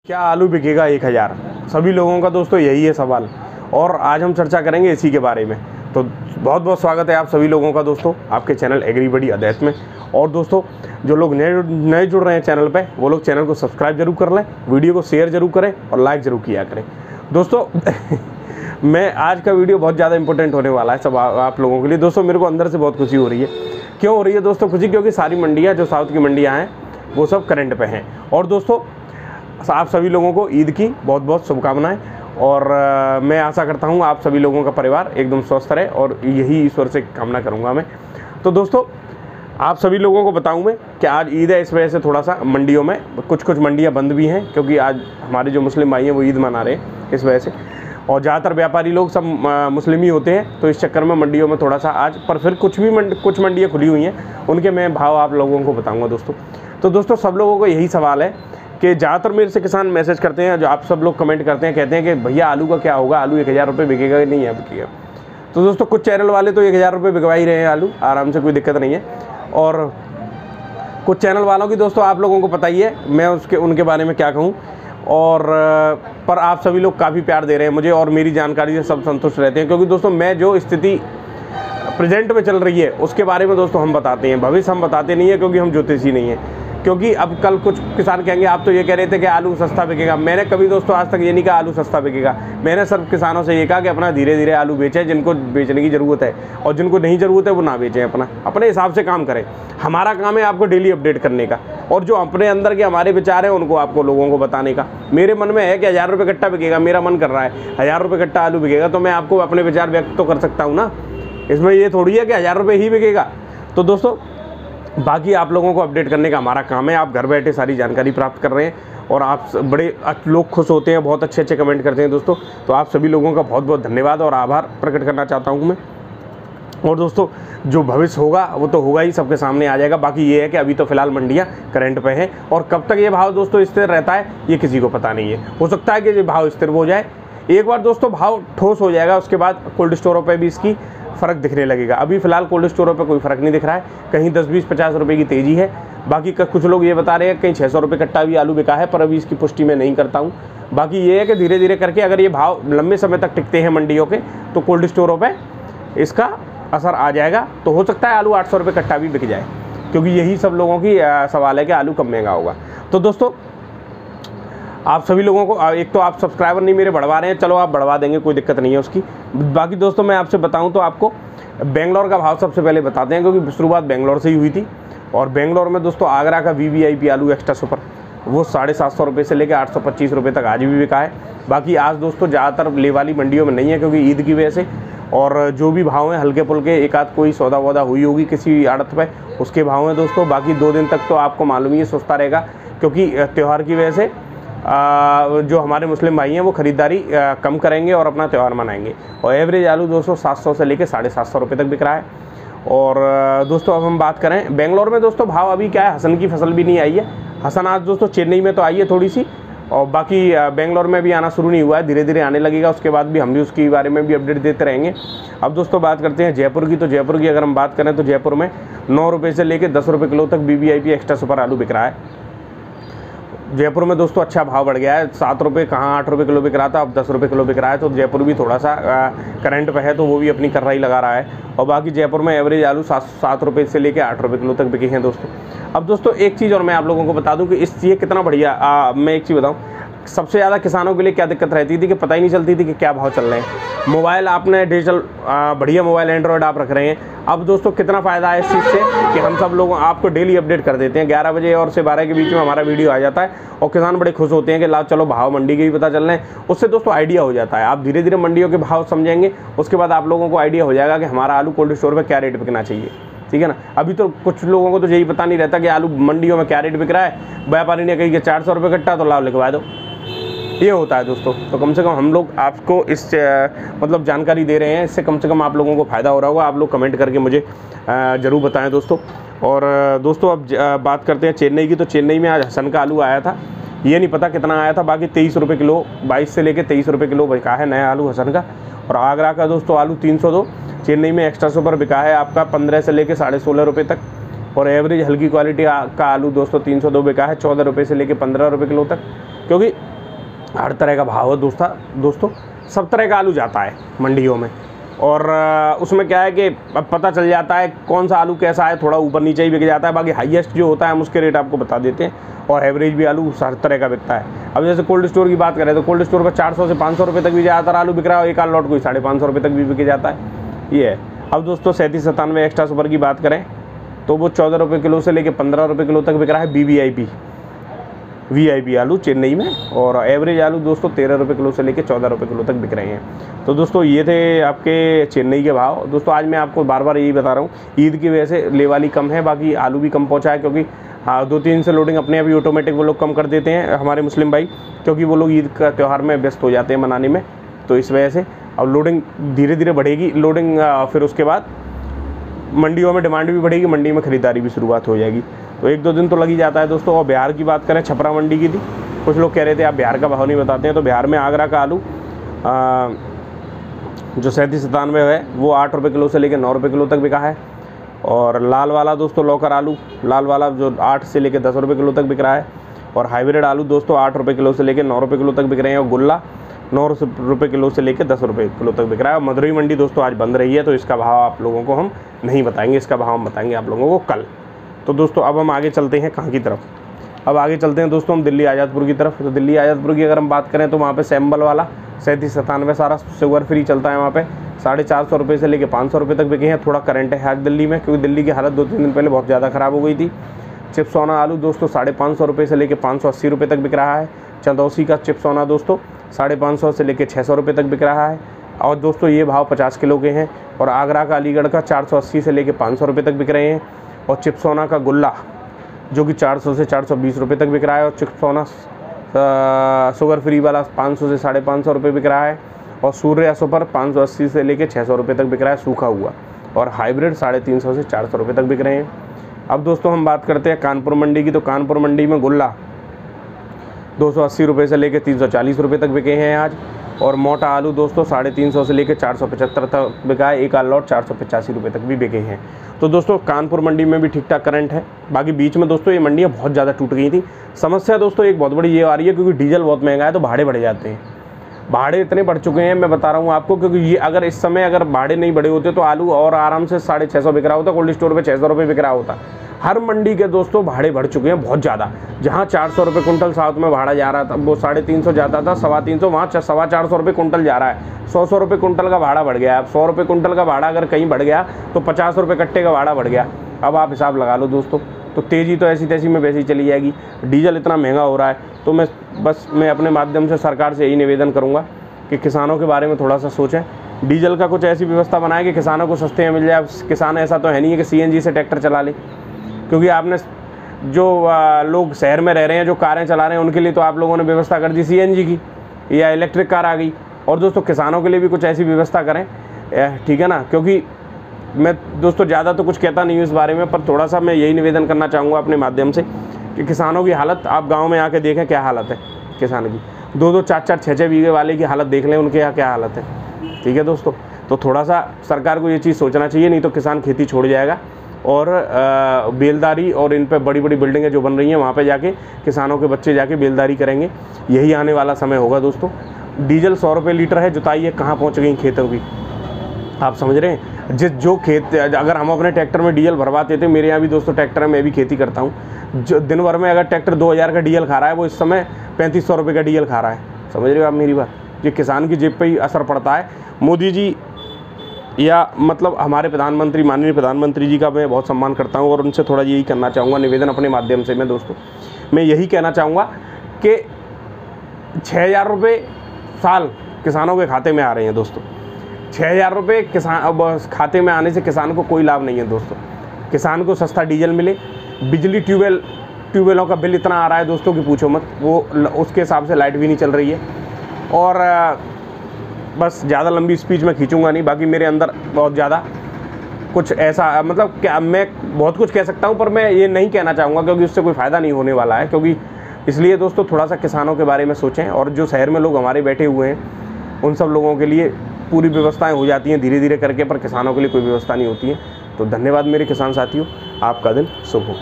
क्या आलू बिकेगा 1000? सभी लोगों का दोस्तों यही है सवाल, और आज हम चर्चा करेंगे इसी के बारे में। तो बहुत बहुत स्वागत है आप सभी लोगों का दोस्तों आपके चैनल एग्रीबडी अद्वैत में। और दोस्तों जो लोग नए जुड़ रहे हैं चैनल पे, वो लोग चैनल को सब्सक्राइब जरूर कर लें, वीडियो को शेयर जरूर करें और लाइक जरूर किया करें दोस्तों। मैं आज का वीडियो बहुत ज़्यादा इंपॉर्टेंट होने वाला है सब आप लोगों के लिए। दोस्तों मेरे को अंदर से बहुत खुशी हो रही है। क्यों हो रही है दोस्तों खुशी? क्योंकि सारी मंडियाँ जो साउथ की मंडियाँ हैं वो सब करंट पे हैं। और दोस्तों आप सभी लोगों को ईद की बहुत बहुत शुभकामनाएं, और मैं आशा करता हूं आप सभी लोगों का परिवार एकदम स्वस्थ रहे, और यही ईश्वर से कामना करूंगा मैं। तो दोस्तों आप सभी लोगों को बताऊं मैं कि आज ईद है, इस वजह से थोड़ा सा मंडियों में कुछ मंडियां बंद भी हैं, क्योंकि आज हमारे जो मुस्लिम भाई हैं वो ईद मना रहे हैं इस वजह से। और ज़्यादातर व्यापारी लोग सब मुस्लिम ही होते हैं, तो इस चक्कर में मंडियों में थोड़ा सा आज, पर फिर कुछ मंडियाँ खुली हुई हैं, उनके मैं भाव आप लोगों को बताऊँगा दोस्तों। तो दोस्तों सब लोगों को यही सवाल है कि ज़्यादातर मेरे से किसान मैसेज करते हैं, जो आप सब लोग कमेंट करते हैं, कहते हैं कि भैया आलू का क्या होगा, आलू 1000 रुपये बिकेगा कि नहीं है बिकेगा। तो दोस्तों कुछ चैनल वाले तो 1000 रुपये बिकवा ही रहे हैं आलू आराम से, कोई दिक्कत नहीं है। और कुछ चैनल वालों की दोस्तों आप लोगों को पता ही है मैं उनके बारे में क्या कहूँ। और पर आप सभी लोग काफ़ी प्यार दे रहे हैं मुझे, और मेरी जानकारी से सब संतुष्ट रहते हैं, क्योंकि दोस्तों मैं जो स्थिति प्रेजेंट में चल रही है उसके बारे में दोस्तों हम बताते हैं, भविष्य हम बताते नहीं है, क्योंकि हम ज्योतिषी नहीं है। क्योंकि अब कल कुछ किसान कहेंगे आप तो ये कह रहे थे कि आलू सस्ता बिकेगा। मैंने कभी दोस्तों आज तक ये नहीं कहा आलू सस्ता बिकेगा। मैंने सब किसानों से ये कहा कि अपना धीरे धीरे आलू बेचें, जिनको बेचने की ज़रूरत है, और जिनको नहीं ज़रूरत है वो ना बेचें, अपने हिसाब से काम करें। हमारा काम है आपको डेली अपडेट करने का, और जो अपने अंदर के हमारे विचार हैं उनको आपको लोगों को बताने का। मेरे मन में है कि 1000 रुपये कट्टा बिकेगा, मेरा मन कर रहा है 1000 रुपये कट्टा आलू बिकेगा, तो मैं आपको अपने विचार व्यक्त तो कर सकता हूँ ना। इसमें ये थोड़ी है कि 1000 रुपये ही बिकेगा। तो दोस्तों बाकी आप लोगों को अपडेट करने का हमारा काम है। आप घर बैठे सारी जानकारी प्राप्त कर रहे हैं, और आप बड़े लोग खुश होते हैं, बहुत अच्छे अच्छे कमेंट करते हैं दोस्तों। तो आप सभी लोगों का बहुत बहुत धन्यवाद और आभार प्रकट करना चाहता हूं मैं। और दोस्तों जो भविष्य होगा वो तो होगा ही, सबके सामने आ जाएगा। बाकी ये है कि अभी तो फिलहाल मंडियाँ करंट पे हैं, और कब तक ये भाव दोस्तों स्थिर रहता है ये किसी को पता नहीं है। हो सकता है कि ये भाव स्थिर हो जाए, एक बार दोस्तों भाव ठोस हो जाएगा, उसके बाद कोल्ड स्टोरों पर भी इसकी फ़र्क दिखने लगेगा। अभी फ़िलहाल कोल्ड स्टोरों पे कोई फ़र्क नहीं दिख रहा है, कहीं 10, 20, 50 रुपये की तेज़ी है। बाकी कुछ लोग ये बता रहे हैं कहीं 600 रुपये कट्टा भी आलू बिका है, पर अभी इसकी पुष्टि मैं नहीं करता हूँ। बाकी ये है कि धीरे धीरे करके अगर ये भाव लंबे समय तक टिकते हैं मंडियों के, तो कोल्ड स्टोरों पर इसका असर आ जाएगा। तो हो सकता है आलू 800 रुपये कट्टा भी बिक जाए, क्योंकि यही सब लोगों की सवाल है कि आलू कब महंगा होगा। तो दोस्तों आप सभी लोगों को, एक तो आप सब्सक्राइबर नहीं मेरे बढ़वा रहे हैं, चलो आप बढ़वा देंगे, कोई दिक्कत नहीं है उसकी। बाकी दोस्तों मैं आपसे बताऊं तो आपको बेंगलोर का भाव सबसे पहले बताते हैं, क्योंकि शुरुआत बेंगलोर से ही हुई थी। और बेंगलोर में दोस्तों आगरा का VVIP आलू एक्स्ट्रा सुपर वो 750 रुपये से लेकर 825 रुपये तक आज भी बिका है। बाकी आज दोस्तों ज़्यादातर ले वाली मंडियों में नहीं है, क्योंकि ईद की वजह से, और जो भी भाव हैं हल्के पुल्के, एक आध कोई सौदा वौदा हुई होगी किसी आड़त पे, उसके भाव हैं दोस्तों। बाकी 2 दिन तक तो आपको मालूम ही सस्ता रहेगा, क्योंकि त्यौहार की वजह से जो हमारे मुस्लिम भाई हैं वो ख़रीदारी कम करेंगे और अपना त्यौहार मनाएंगे। और एवरेज आलू दोस्तों 700 से लेकर 750 रुपये तक बिक रहा है। और दोस्तों अब हम बात करें बेंगलोर में, दोस्तों भाव अभी क्या है, हसन की फसल भी नहीं आई है। हसन आज दोस्तों चेन्नई में तो आई है थोड़ी सी, और बाकी बेंगलोर में भी आना शुरू नहीं हुआ है, धीरे धीरे आने लगेगा। उसके बाद भी हम भी उसके बारे में भी अपडेट देते रहेंगे। अब दोस्तों बात करते हैं जयपुर की। तो जयपुर की अगर हम बात करें तो जयपुर में 9 रुपये से लेकर 10 रुपये किलो तक VVIP एक्स्ट्रा सुपर आलू बिक रहा है। जयपुर में दोस्तों अच्छा भाव बढ़ गया है, 7 रुपये कहाँ 8 रुपये किलो बिक रहा था, अब 10 रुपये किलो बिक रहा है। तो जयपुर भी थोड़ा सा करंट पे है, तो वो भी अपनी कर्राई लगा रहा है। और बाकी जयपुर में एवरेज आलू 7 रुपये से लेकर 8 रुपये किलो तक बिके हैं दोस्तों। अब दोस्तों एक चीज़ और मैं आप लोगों को बता दूं कि ये कितना बढ़िया, मैं एक चीज़ बताऊं, सबसे ज़्यादा किसानों के लिए क्या दिक्कत रहती थी कि पता ही नहीं चलती थी कि क्या भाव चल रहे हैं। मोबाइल आपने डिजिटल बढ़िया मोबाइल एंड्रॉयड आप रख रहे हैं। अब दोस्तों कितना फ़ायदा है इस चीज़ से कि हम सब लोग आपको डेली अपडेट कर देते हैं। 11 बजे और से 12 के बीच में हमारा वीडियो आ जाता है, और किसान बड़े खुश होते हैं कि ला चलो भाव मंडी के भी पता चल रहे हैं। उससे दोस्तों आइडिया हो जाता है, आप धीरे धीरे मंडियों के भाव समझेंगे, उसके बाद आप लोगों को आइडिया हो जाएगा कि हमारा आलू कोल्ड स्टोर पर क्या रेट बिकना चाहिए। ठीक है ना। अभी तो कुछ लोगों को तो यही पता नहीं रहता कि आलू मंडियों में क्या रेट बिक रहा है। व्यापारी ने कही कि 400 रुपये कट्टा, तो लाभ लिखवा दो, ये होता है दोस्तों। तो कम से कम हम लोग आपको इस मतलब जानकारी दे रहे हैं, इससे कम से कम आप लोगों को फ़ायदा हो रहा होगा। आप लोग कमेंट करके मुझे ज़रूर बताएं दोस्तों। और दोस्तों अब बात करते हैं चेन्नई की। तो चेन्नई में आज हसन का आलू आया था, ये नहीं पता कितना आया था। बाकी 23 रुपये किलो, 22 से लेकर 23 रुपये किलो बिका है नया आलू हसन का। और आगरा का दोस्तों आलू 302, चेन्नई में एक्स्ट्रा सुपर बिका है आपका 15 से लेकर 16.5 रुपये तक। और एवरेज हल्की क्वालिटी का आलू दोस्तों 302 बिका है 14 रुपये से लेकर 15 रुपये किलो तक। क्योंकि हर तरह का भाव है दोस्तों सब तरह का आलू जाता है मंडियों में। और उसमें क्या है कि अब पता चल जाता है कौन सा आलू कैसा है, थोड़ा ऊपर नीचे ही बिक जाता है। बाकी हाईएस्ट जो होता है हम उसके रेट आपको बता देते हैं, और एवरेज भी आलू हर तरह का बिकता है। अब जैसे कोल्ड स्टोर की बात करें तो कोल्ड स्टोर पर 400 से 500 रुपये तक भी ज़्यादातर आलू बिक रहा है, और एक आध लॉट कोई 550 रुपये तक भी बिक जाता है, ये है। अब दोस्तों 3797 एक्स्ट्रा सुपर की बात करें तो वो 14 रुपये किलो से लेकर 15 रुपये किलो तक बिक रहा है वीआईपी आलू चेन्नई में। और एवरेज आलू दोस्तों 13 रुपये किलो से लेकर 14 रुपये किलो तक बिक रहे हैं। तो दोस्तों ये थे आपके चेन्नई के भाव। दोस्तों आज मैं आपको बार बार यही बता रहा हूँ, ईद की वजह से ले वाली कम है, बाकी आलू भी कम पहुँचा है, क्योंकि हाँ 2-3 से लोडिंग अपने अभी ऑटोमेटिक वो लोग कम कर देते हैं हमारे मुस्लिम भाई, क्योंकि वो लोग ईद का त्यौहार में व्यस्त हो जाते हैं मनाने में। तो इस वजह से अब लोडिंग धीरे धीरे बढ़ेगी, लोडिंग फिर उसके बाद मंडियों में डिमांड भी बढ़ेगी, मंडी में खरीदारी भी शुरुआत हो जाएगी। तो 1-2 दिन तो लग ही जाता है दोस्तों। और बिहार की बात करें, छपरा मंडी की थी, कुछ लोग कह रहे थे आप बिहार का भाव नहीं बताते हैं, तो बिहार में आगरा का आलू जो 3797 है वो 8 रुपये किलो से लेकर 9 रुपये किलो तक बिका है। और लाल वाला दोस्तों लौकर आलू, लाल वाला जो 8 से लेकर 10 रुपये किलो तक बिक रहा है। और हाइब्रिड आलू दोस्तों 8 रुपये किलो से लेकर 9 रुपये किलो तक बिक रहे हैं। और गुल्ला 9 रुपये किलो से लेकर 10 रुपये किलो तक बिक रहा है। और मदुरई मंडी दोस्तों आज बंद रही है, तो इसका भाव आप लोगों को हम नहीं बताएंगे, इसका भाव हम बताएंगे आप लोगों को कल। तो दोस्तों अब हम आगे चलते हैं कहाँ की तरफ, अब आगे चलते हैं दोस्तों हम दिल्ली आज़ादपुर की तरफ। तो दिल्ली आज़ादपुर की अगर हम बात करें तो वहाँ पे सैम्बल वाला 3797 सारा शुगर फ्री चलता है वहाँ पे, 450 रुपये से लेकर 500 रुपये तक बिके हैं। थोड़ा करंट है आज दिल्ली में, क्योंकि दिल्ली की हालत 2-3 दिन पहले बहुत ज़्यादा ख़राब हो गई थी। चिप्सोना आलू दोस्तों 550 रुपये से लेकर 580 रुपये तक बिक रहा है। चंदौसी का चिप्सोना दोस्तों 550 से लेकर 600 रुपये तक बिक रहा है। और दोस्तों ये भाव 50 किलो के हैं। और आगरा का अलीगढ़ का 480 से लेकर 500 रुपये तक बिक रहे हैं। और चिप्सोना का गुल्ला जो कि 400 से 420 रुपये तक बिक रहा है। और चिप्सोना शुगर फ्री वाला 500 से 550 रुपये बिक रहा है। और सूर्य सुपर 580 से लेकर 600 रुपये तक बिक रहा है सूखा हुआ। और हाइब्रिड 350 से 400 रुपये तक बिक रहे हैं। अब दोस्तों हम बात करते हैं कानपुर मंडी की। तो कानपुर मंडी में गुल्ला 280 रुपये से लेकर 340 रुपये तक बिके हैं आज। और मोटा आलू दोस्तों 350 से लेकर 475 तक बिका है। एक आध लॉट 485 रुपये तक भी बिके हैं। तो दोस्तों कानपुर मंडी में भी ठीक ठाक करंट है। बाकी बीच में दोस्तों ये मंडियाँ बहुत ज़्यादा टूट गई थी। समस्या दोस्तों एक बहुत बड़ी ये आ रही है, क्योंकि डीजल बहुत महंगा है तो भाड़े बढ़ जाते हैं। भाड़े इतने बढ़ चुके हैं, मैं बता रहा हूँ आपको, क्योंकि ये अगर इस समय अगर भाड़े नहीं बढ़े होते तो आलू और आराम से 650 बिक रहा होता, कोल्ड स्टोर पे 600 रुपये बिक रहा होता। हर मंडी के दोस्तों भाड़े बढ़ चुके हैं बहुत ज़्यादा। जहाँ 400 रुपये कुंटल साउथ में भाड़ा जा रहा था, वो 350 जाता था, 350, वहाँ 450 रुपये कुंटल जा रहा है। 100 रुपये कुंटल का भाड़ा बढ़ गया। अब 100 रुपये कुंटल का भाड़ा अगर कहीं बढ़ गया तो 50 रुपये कट्टे का भाड़ा बढ़ गया। अब आप हिसाब लगा लो दोस्तों। तो तेज़ी तो ऐसी तैसी में वैसे ही चली जाएगी। डीजल इतना महंगा हो रहा है, तो मैं अपने माध्यम से सरकार से यही निवेदन करूँगा कि किसानों के बारे में थोड़ा सा सोचें। डीजल का कुछ ऐसी व्यवस्था बनाए कि किसानों को सस्ते में मिल जाए। किसान ऐसा तो है नहीं है कि सीएनजी से ट्रैक्टर चला ले, क्योंकि आपने जो लोग शहर में रह रहे हैं, जो कारें चला रहे हैं, उनके लिए तो आप लोगों ने व्यवस्था कर दी सीएनजी की या इलेक्ट्रिक कार आ गई। और दोस्तों किसानों के लिए भी कुछ ऐसी व्यवस्था करें, ठीक है ना। क्योंकि मैं दोस्तों ज़्यादा तो कुछ कहता नहीं हूँ इस बारे में, पर थोड़ा सा मैं यही निवेदन करना चाहूँगा अपने माध्यम से कि किसानों की हालत आप गाँव में आके देखें क्या हालत है किसान की। 2-2, 4-4, 6-6 बीघे वाले की हालत देख लें, उनके यहाँ क्या हालत है। ठीक है दोस्तों, तो थोड़ा सा सरकार को ये चीज़ सोचना चाहिए, नहीं तो किसान खेती छोड़ जाएगा। और बेलदारी और इन पे बड़ी बड़ी बिल्डिंगें जो बन रही हैं वहाँ पे जाके किसानों के बच्चे जाके बेलदारी करेंगे। यही आने वाला समय होगा दोस्तों। डीजल 100 रुपये लीटर है, जुताई कहाँ पहुँच गई खेतों की, आप समझ रहे हैं। जो खेत अगर हम अपने ट्रैक्टर में डीजल भरवाते थे, मेरे यहाँ भी दोस्तों ट्रैक्टर है, मैं भी खेती करता हूँ। जो दिन भर में अगर ट्रैक्टर 2000 का डीजल खा रहा है, वो इस समय 3500 रुपये का डीजल खा रहा है। समझ रहे हो आप मेरी बात। ये किसान की जेब पे ही असर पड़ता है। मोदी जी या मतलब हमारे प्रधानमंत्री, माननीय प्रधानमंत्री जी का मैं बहुत सम्मान करता हूँ, और उनसे थोड़ा यही करना चाहूँगा निवेदन अपने माध्यम से। मैं दोस्तों मैं यही कहना चाहूँगा कि 6000 रुपये साल किसानों के खाते में आ रहे हैं दोस्तों। 6000 रुपये किसान अब खाते में आने से किसान को कोई लाभ नहीं है दोस्तों। किसान को सस्ता डीजल मिले, बिजली ट्यूबवेलों का बिल इतना आ रहा है दोस्तों कि पूछो मत, वो उसके हिसाब से लाइट भी नहीं चल रही है। और बस ज़्यादा लंबी स्पीच मैं खींचूंगा नहीं, बाकी मेरे अंदर बहुत ज़्यादा कुछ ऐसा मतलब क्या मैं बहुत कुछ कह सकता हूँ, पर मैं ये नहीं कहना चाहूँगा क्योंकि उससे कोई फ़ायदा नहीं होने वाला है। क्योंकि इसलिए दोस्तों थोड़ा सा किसानों के बारे में सोचें, और जो शहर में लोग हमारे बैठे हुए हैं उन सब लोगों के लिए पूरी व्यवस्थाएं हो जाती हैं धीरे धीरे करके, पर किसानों के लिए कोई व्यवस्था नहीं होती है। तो धन्यवाद मेरे किसान साथियों, आपका दिन शुभ हो।